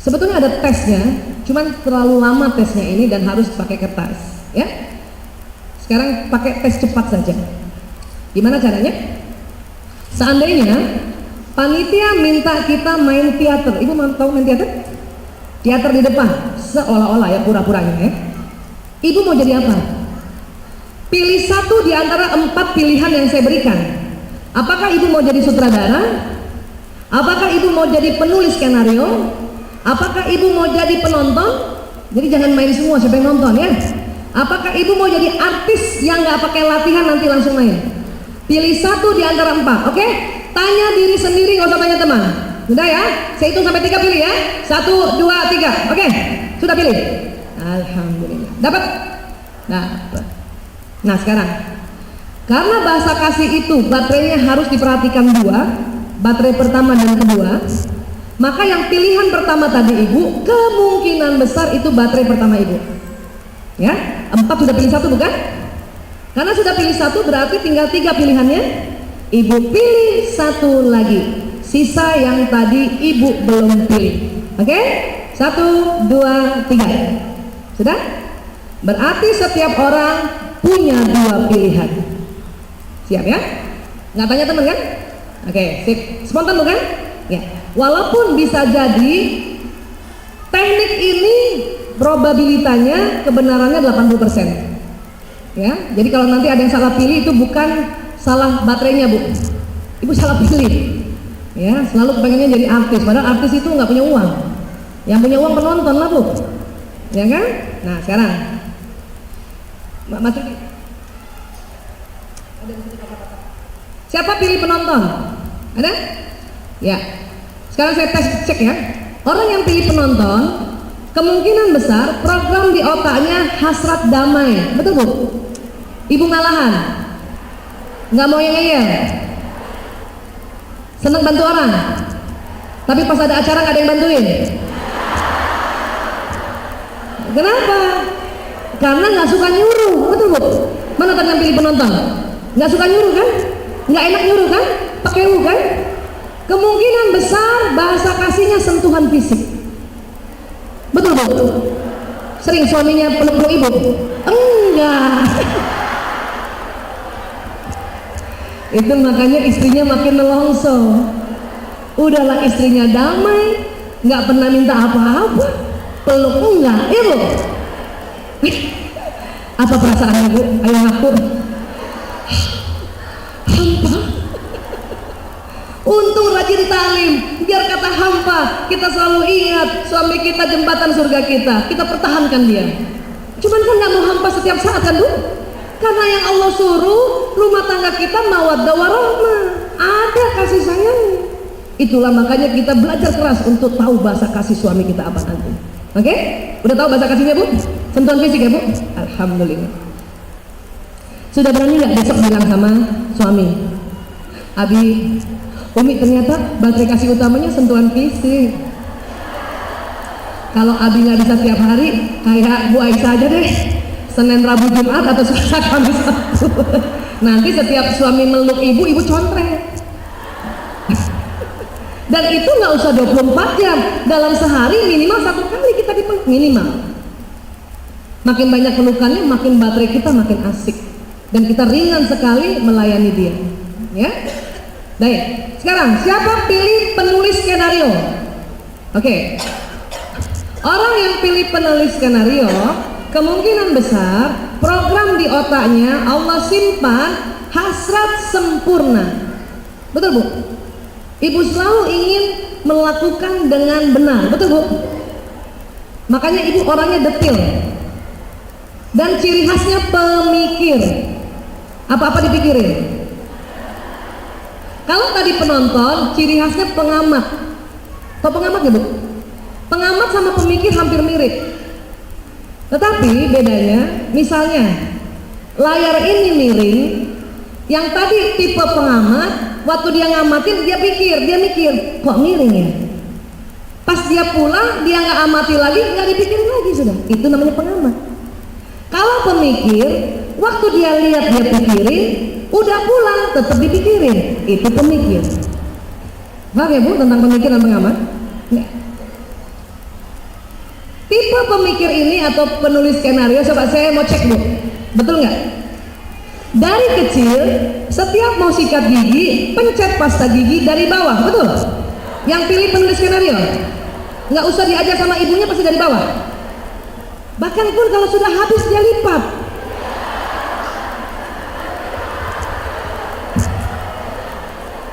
Sebetulnya ada tesnya, cuman terlalu lama tesnya ini dan harus pakai kertas, ya. Sekarang pakai tes cepat saja. Gimana caranya? Seandainya panitia minta kita main teater, ibu mau tahu main teater? Teater di depan, seolah-olah ya, pura-puranya ya. Ibu mau jadi apa? Pilih satu di antara 4 pilihan yang saya berikan. Apakah ibu mau jadi sutradara? Apakah ibu mau jadi penulis skenario? Apakah ibu mau jadi penonton? Jadi jangan main semua, siapa yang nonton ya. Apakah ibu mau jadi artis yang nggak pakai latihan nanti langsung main? Pilih satu di antara 4, oke? Tanya diri sendiri, nggak usah tanya teman. Sudah ya? Saya hitung sampai 3 pilih ya. 1, 2, 3, oke? Sudah pilih? Alhamdulillah. Dapat? Dapat. Nah sekarang, karena bahasa kasih itu baterainya harus diperhatikan 2, baterai pertama dan kedua, maka yang pilihan pertama tadi ibu, kemungkinan besar itu baterai pertama ibu. Ya, 4 sudah pilih 1 bukan? Karena sudah pilih 1 berarti tinggal 3 pilihannya. Ibu pilih 1 lagi, sisa yang tadi ibu belum pilih. Oke? 1, 2, 3. Sudah? Berarti setiap orang punya 2 pilihan. Siap ya? Nggak tanya teman kan? Oke, sip. Spontan bukan? Ya. Walaupun bisa jadi teknik ini probabilitanya kebenarannya 80%. Ya, jadi kalau nanti ada yang salah pilih itu bukan salah baterainya bu, ibu salah pilih. Ya, selalu kepengennya jadi artis, padahal artis itu nggak punya uang. Yang punya uang penonton lah bu, ya kan? Nah sekarang, Mas Rudi, siapa pilih penonton? Ada? Ya. Sekarang saya cek ya. Orang yang pilih penonton, kemungkinan besar program di otaknya hasrat damai. Betul bu? Ibu ngalahan? Nggak mau yang ngeyel? Seneng bantu orang? Tapi pas ada acara nggak ada yang bantuin? Kenapa? Karena nggak suka nyuruh. Betul bu? Mana tadi yang pilih penonton? Nggak suka nyuruh kan? Nggak enak nyuruh kan? Pakai U kan? Kemungkinan besar bahasa kasihnya sentuhan fisik. Betul bu? Sering suaminya peluk-peluk ibu? Enggak. Itu makanya istrinya makin nelongso. Udahlah istrinya damai, nggak pernah minta apa-apa, peluk enggak, ibu. Apa perasaan ibu? Ayo ngaku. Hampa. Untung rajin talim, biar kata hampa kita selalu ingat suami kita jembatan surga kita pertahankan dia. Cuman kan nggak mau hampa setiap saat kan bu? Karena yang Allah suruh rumah tangga kita mawaddah warahmah, ada kasih sayang. Itulah makanya kita belajar keras untuk tahu bahasa kasih suami kita apa nanti. Oke? Udah tahu bahasa kasihnya bu? Sentuhan fisik ya bu? Alhamdulillah. Sudah berani nggak besok bilang sama suami, Abi, Umi ternyata baterai kasih utamanya sentuhan fisik. Kalau Abi nggak bisa tiap hari, kayak Bu Aisyah aja deh, Senin, Rabu, Jumat atau Selasa, Kamis, Sabtu. Nanti setiap suami meluk ibu, ibu contreng. Dan itu nggak usah 24 jam, dalam sehari minimal 1 kali kita dipeluk minimal. Makin banyak pelukannya, makin baterai kita makin asik, dan kita ringan sekali melayani dia. Ya, baik. Sekarang siapa pilih penulis skenario? Oke. Orang yang pilih penulis skenario, kemungkinan besar program di otaknya Allah simpan hasrat sempurna. Betul bu? Ibu selalu ingin melakukan dengan benar, betul bu? Makanya ibu orangnya detil dan ciri khasnya pemikir. Apa-apa dipikirin. Kalau tadi penonton, ciri khasnya pengamat. Kok pengamat ya bu? Pengamat sama pemikir hampir mirip. Tetapi bedanya, misalnya layar ini miring, yang tadi tipe pengamat, waktu dia ngamatin dia mikir, kok miring ya? Pas dia pulang, dia nggak amati lagi, nggak dipikirin lagi sudah. Itu namanya pengamat. Kalau pemikir, waktu dia lihat dia pikirin, udah pulang tetap dipikirin. Itu pemikir. Paham ya bu tentang pemikir dan pengamat? pemikir ini atau penulis skenario, coba saya mau cek Bu, betul nggak? Dari kecil, setiap mau sikat gigi, pencet pasta gigi dari bawah, betul? Yang pilih penulis skenario, nggak usah diajar sama ibunya, pasti dari bawah. Bahkan pun kalau sudah habis dia lipat.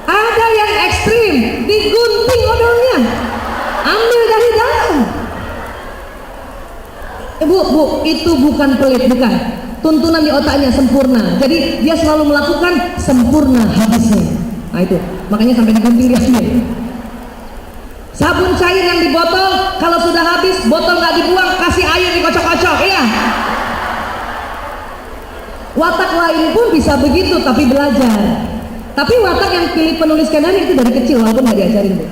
Ada yang ekstrim, digunting odolnya, ambil dari dalam. Bu, itu bukan pelit, bukan. Tuntunan di otaknya sempurna, jadi dia selalu melakukan sempurna habisnya. Nah itu, makanya sampai digunting dia sendiri. Sabun cair yang di botol, kalau sudah habis, botol nggak dibuang, kasih air dikocok-kocok, iya. Watak lain pun bisa begitu, tapi belajar. Tapi watak yang pilih penulis skenario itu dari kecil, walaupun nggak diajarin Bu.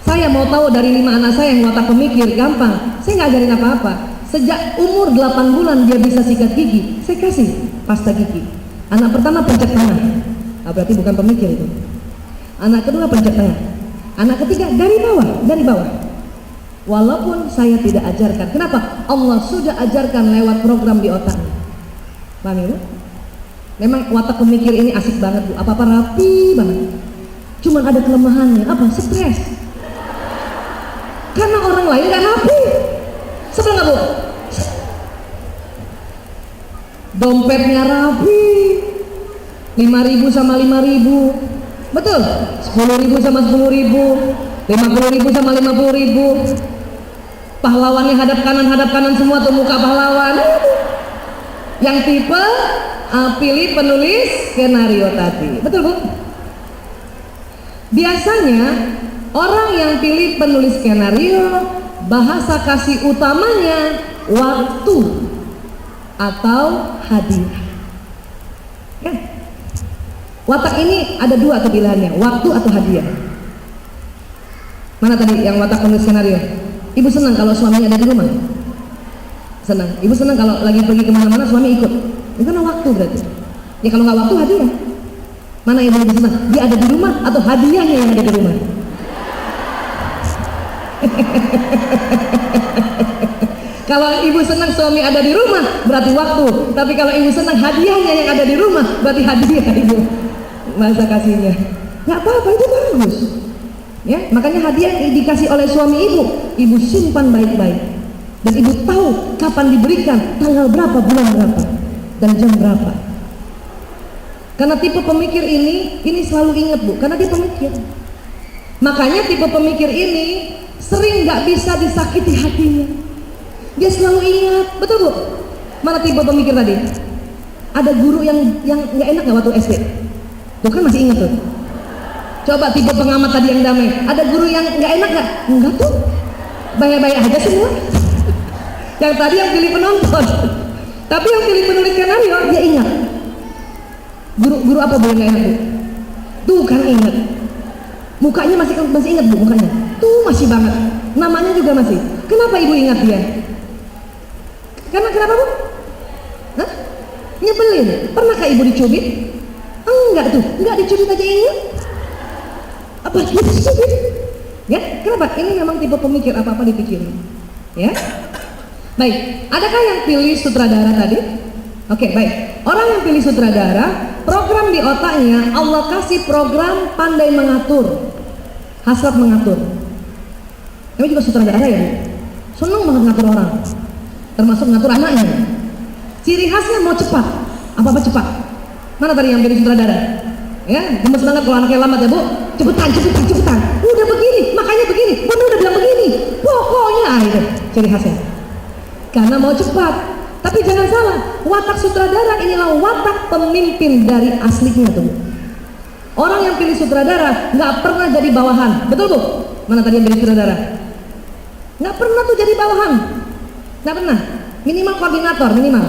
Saya mau tahu dari 5 anak saya yang watak pemikir, gampang. Saya nggak ajarin apa-apa. Sejak umur 8 bulan dia bisa sikat gigi, saya kasih pasta gigi. Anak pertama pencet tengah, berarti bukan pemikir itu. Anak kedua pencet tengah. Anak ketiga dari bawah. Walaupun saya tidak ajarkan. Kenapa? Allah sudah ajarkan lewat program di otaknya. Paham ya Bu? Memang watak pemikir ini asik banget Bu, apa-apa rapi banget. Cuman ada kelemahannya, apa? Stres. Karena orang lain gak rapi. Sebel gak Bu? Dompetnya rapi, 5.000 sama 5.000, betul? 10.000 sama 10.000, 50.000 sama 50.000. Pahlawannya hadap kanan semua tuh muka pahlawan. Yang tipe pilih penulis skenario tadi, betul Bu? Biasanya orang yang pilih penulis skenario, bahasa kasih utamanya waktu atau hadiah. Ya. Watak ini ada 2 pilihannya, waktu atau hadiah. Mana tadi yang watak penulis skenario? Ibu senang kalau suaminya ada di rumah? Senang. Ibu senang kalau lagi pergi kemana-mana suami ikut? Itu kan waktu berarti. Ya kalau nggak waktu, hadiah. Mana yang lebih senang? Dia ada di rumah atau hadiahnya yang ada di rumah? Kalau ibu senang suami ada di rumah, berarti waktu. Tapi kalau ibu senang hadiahnya yang ada di rumah, berarti hadiah ibu. Bahasa kasihnya. Nggak apa-apa, itu bagus. Ya, makanya hadiah yang dikasih oleh suami ibu simpan baik-baik. Dan ibu tahu kapan diberikan, tanggal berapa, bulan berapa, dan jam berapa. Karena tipe pemikir ini selalu ingat Bu, karena dia pemikir. Makanya tipe pemikir ini sering nggak bisa disakiti hatinya. Dia selalu ingat, betul Bu? Mana tipe pemikir tadi? Ada guru yang nggak enak nggak waktu SD? Tuh kan masih ingat tuh. Coba tipe pengamat tadi yang damai. Ada guru yang nggak enak nggak? Enggak tuh. Bayar-bayar aja semua. Yang tadi yang pilih penonton. Tapi yang pilih penulis skenario dia ingat. Guru apa boleh nggak enak Bu? Tuh kan ingat. Mukanya masih ingat Bu mukanya. Tuh masih banget. Namanya juga masih. Kenapa ibu ingat dia? Karena kenapa Bu? Hah? Nyebelin. Pernahkah ibu dicubit? Enggak tuh. Enggak dicubit aja ingat. Apa dia dicubit? Ya, kenapa? Ini memang tipe pemikir, apa-apa dipikirin. Ya. Baik, adakah yang pilih sutradara tadi? Oke, baik. Orang yang pilih sutradara, program di otaknya Allah kasih program pandai mengatur, hasrat mengatur. Kami juga sutradara ya, Bu? Senang banget ngatur orang, termasuk ngatur anaknya. Ciri khasnya mau cepat, apa-apa cepat. Mana tadi yang pilih sutradara? Ya, gemes banget kalau anaknya lambat ya Bu. Cepetan. Udah begini, makanya begini. Bunda udah bilang begini. Pokoknya itu ciri khasnya. Karena mau cepat. Tapi jangan salah, watak sutradara inilah watak pemimpin dari aslinya tuh. Orang yang pilih sutradara nggak pernah jadi bawahan, betul Bu? Mana tadi yang pilih sutradara? Nggak pernah tuh jadi bawahan, nggak pernah. Minimal koordinator, minimal.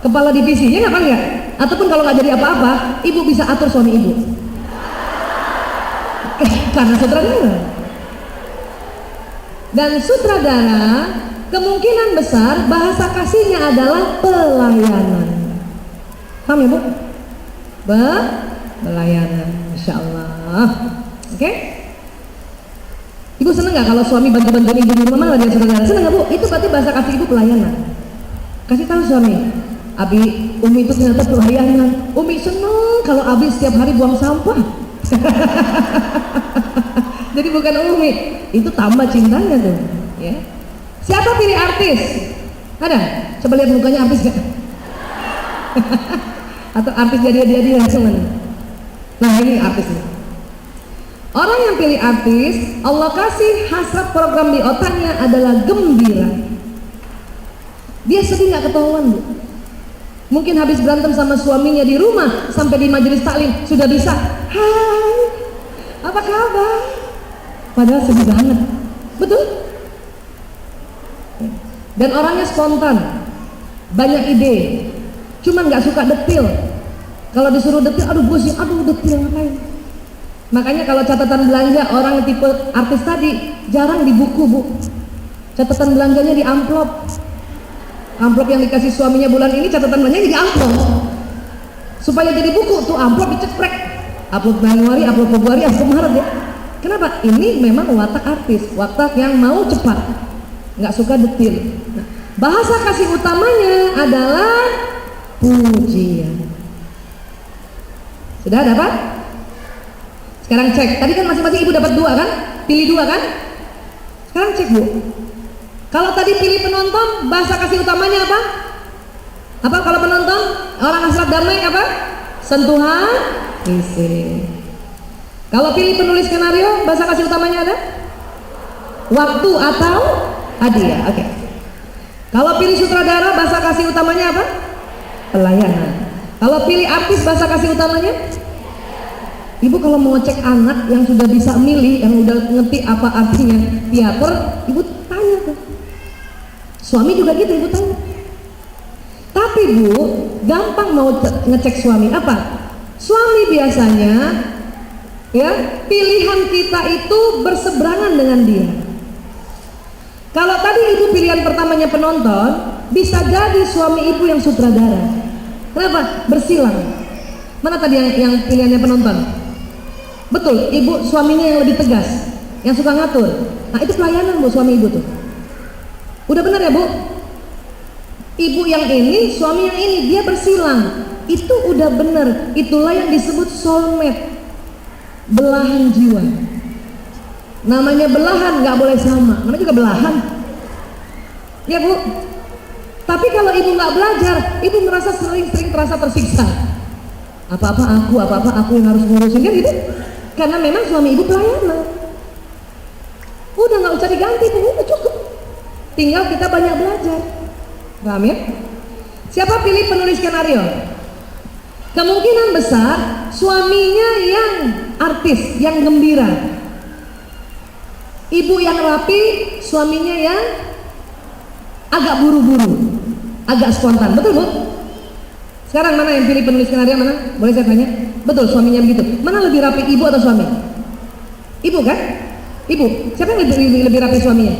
Kepala divisi, ya nggak kan ya? Ataupun kalau nggak jadi apa-apa, ibu bisa atur suami ibu. Karena sutradara. Dan sutradara kemungkinan besar bahasa kasihnya adalah pelayanan. Paham ya Bu? Pelayanan, Insya Allah. Oke? Ibu seneng nggak kalau suami bantu-bantuin ibu di rumah malah dia saudara? Seneng nggak Bu? Itu berarti bahasa kasih ibu pelayanan. Kasih tahu suami, Abi, Umi itu ternyata pelayanan. Umi seneng kalau Abi setiap hari buang sampah. Jadi bukan Umi, itu tambah cintanya tuh. Ya. Siapa pilih artis? Ada? Coba lihat mukanya artis gak? Atau artis jadi cuman. Nah ini artis nih. Orang yang pilih artis, Allah kasih hasrat program di otaknya adalah gembira. Dia sedih nggak ketahuan Bu. Mungkin habis berantem sama suaminya di rumah, sampai di majelis taklim sudah bisa, hai, apa kabar? Padahal sedih banget, betul? Dan orangnya spontan, banyak ide, cuman nggak suka detil. Kalau disuruh detil, aduh pusing, aduh detil ngapain? Makanya kalau catatan belanja orang tipe artis tadi jarang di buku Bu. Catatan belanjanya di amplop. Amplop yang dikasih suaminya bulan ini catatan belanjanya di amplop. Supaya jadi buku tuh amplop diceprek. Upload Januari, upload Februari, upload Maret ya. Kenapa? Ini memang watak artis, watak yang mau cepat, nggak suka detil. Nah, bahasa kasih utamanya adalah pujian. Sudah dapat? Sekarang cek, tadi kan masing-masing ibu dapat 2 kan? Pilih 2 kan? Sekarang cek Bu. Kalau tadi pilih penonton, bahasa kasih utamanya apa? Apa kalau penonton? Orang hasrat damai apa? Sentuhan isi. Kalau pilih penulis skenario, bahasa kasih utamanya ada? Waktu atau hadiah. Oke. Kalau pilih sutradara, bahasa kasih utamanya apa? Pelayanan. Kalau pilih artis, bahasa kasih utamanya? Ibu kalau mau cek anak yang sudah bisa milih, yang udah ngerti apa artinya teater, ibu tanya tuh. Suami juga gitu, ibu tanya. Tapi Bu, gampang mau ngecek suami apa? Suami biasanya ya, pilihan kita itu berseberangan dengan dia. Kalau tadi ibu pilihan pertamanya penonton, bisa jadi suami ibu yang sutradara. Kenapa? Bersilang. Mana tadi yang pilihannya penonton? Betul, ibu suaminya yang lebih tegas, yang suka ngatur. Nah itu pelayanan Bu, suami ibu tuh. Udah benar ya Bu? Ibu yang ini, suami yang ini, dia bersilang. Itu udah benar. Itulah yang disebut soulmate, belahan jiwa. Namanya belahan nggak boleh sama. Mana juga belahan. Ya Bu. Tapi kalau ibu nggak belajar, ibu merasa sering terasa tersiksa. Apa-apa aku yang harus ngurusin kan gitu. Karena memang suami ibu pelayanan. Udah nggak usah diganti Bu, udah cukup. Tinggal kita banyak belajar. Paham ya? Siapa pilih penulis skenario? Kemungkinan besar suaminya yang artis, yang gembira. Ibu yang rapi, suaminya yang agak buru-buru, agak spontan. Betul Bu? Sekarang mana yang pilih penulis skenario, mana? Boleh saya tanya? Betul, suaminya begitu. Mana lebih rapi, ibu atau suami? Ibu kan? Ibu. Siapa yang lebih rapi suaminya?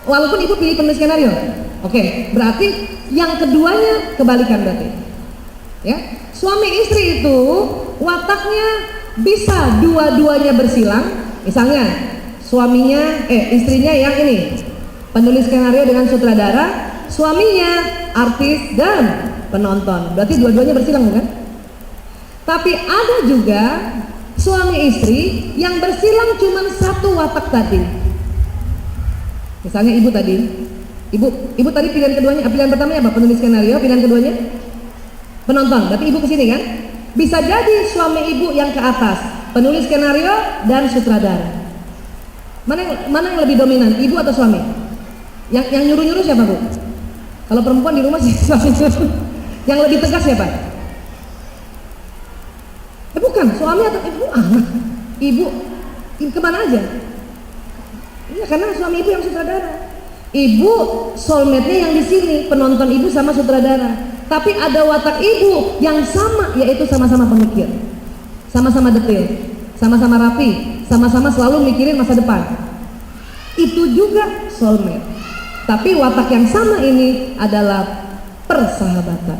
Walaupun ibu pilih penulis skenario. Oke, berarti yang keduanya kebalikan berarti. Ya, suami istri itu wataknya bisa dua-duanya bersilang. Misalnya suaminya, istrinya yang ini penulis skenario dengan sutradara, suaminya artis dan penonton. Berarti dua-duanya bersilang bukan? Tapi ada juga suami istri yang bersilang cuma satu watak tadi. Misalnya ibu tadi, ibu tadi pilihan keduanya, pilihan pertamanya apa? Penulis skenario, pilihan keduanya penonton. Berarti ibu kesini kan? Bisa jadi suami ibu yang ke atas, penulis skenario dan sutradara. Mana yang lebih dominan, ibu atau suami? Yang nyuruh-nyuruh siapa Bu? Kalau perempuan di rumah sih suami. Yang lebih tegas siapa? Bukan, suami atau ibu, anak. Ibu kemana aja? Iya, karena suami ibu yang sutradara. Ibu soulmate-nya yang di sini, penonton ibu sama sutradara. Tapi ada watak ibu yang sama, yaitu sama-sama pemikir, sama-sama detail, sama-sama rapi, sama-sama selalu mikirin masa depan. Itu juga soulmate. Tapi watak yang sama ini adalah persahabatan.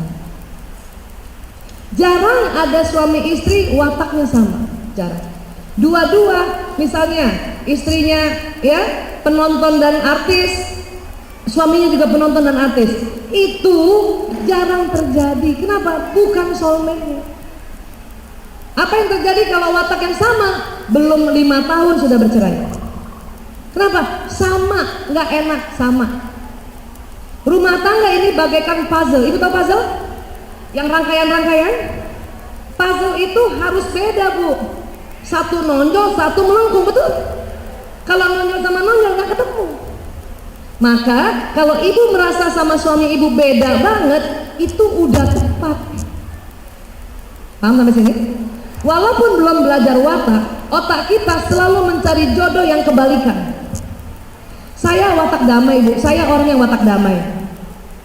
Jarang ada suami istri wataknya sama, jarang. Dua-dua misalnya istrinya ya penonton dan artis, suaminya juga penonton dan artis, itu jarang terjadi. Kenapa? Bukan soulmate-nya. Apa yang terjadi kalau watak yang sama belum 5 tahun sudah bercerai? Kenapa? Sama, nggak enak sama. Rumah tangga ini bagaikan puzzle. Ibu tahu puzzle? Yang rangkaian-rangkaian? Puzzle itu harus beda, Bu. Satu nonjol, satu melengkung, betul? Kalau nonjol sama nonjol nggak ketemu. Maka kalau ibu merasa sama suami ibu beda banget, itu udah tepat. Paham sampai sini? Walaupun belum belajar watak, otak kita selalu mencari jodoh yang kebalikan. Saya watak damai, Bu. Saya orang yang watak damai.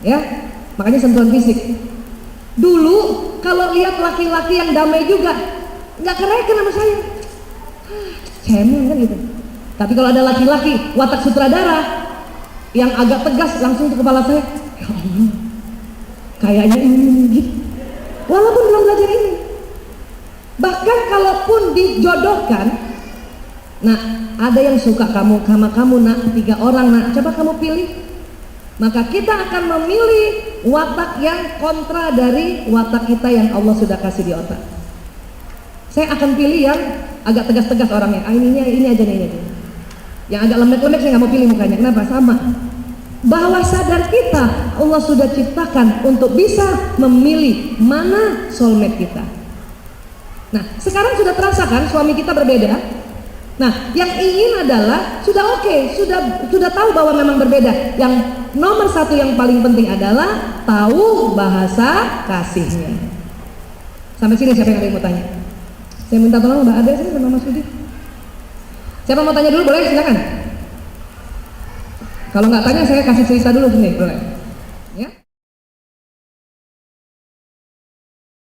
Ya, makanya sentuhan fisik. Dulu kalau lihat laki-laki yang damai juga, nggak kereken sama saya. Cemil kan gitu. Tapi kalau ada laki-laki watak sutradara yang agak tegas, langsung ke kepala saya, ya Allah, kayaknya ini gitu. Walaupun belum belajar ini. Bahkan kalaupun dijodohkan, nah ada yang suka kamu sama kamu nak, 3 orang nak, coba kamu pilih. Maka kita akan memilih watak yang kontra dari watak kita yang Allah sudah kasih di otak. Saya akan pilih yang agak tegas-tegas orangnya. Ini aja nih. Yang agak lembek-lembek saya nggak mau pilih mukanya. Kenapa? Sama. Bahwa sadar kita Allah sudah ciptakan untuk bisa memilih mana soulmate kita. Nah, sekarang sudah terasa kan suami kita berbeda. Nah, yang ingin adalah sudah oke, sudah tahu bahwa memang berbeda. Yang nomor 1 yang paling penting adalah tahu bahasa kasihnya. Sampai sini siapa yang ada yang mau tanya? Saya minta tolong Mbak Ade sini sama Mas Budi. Siapa mau tanya dulu boleh, silakan. Kalau nggak tanya saya kasih cerita dulu sini, boleh.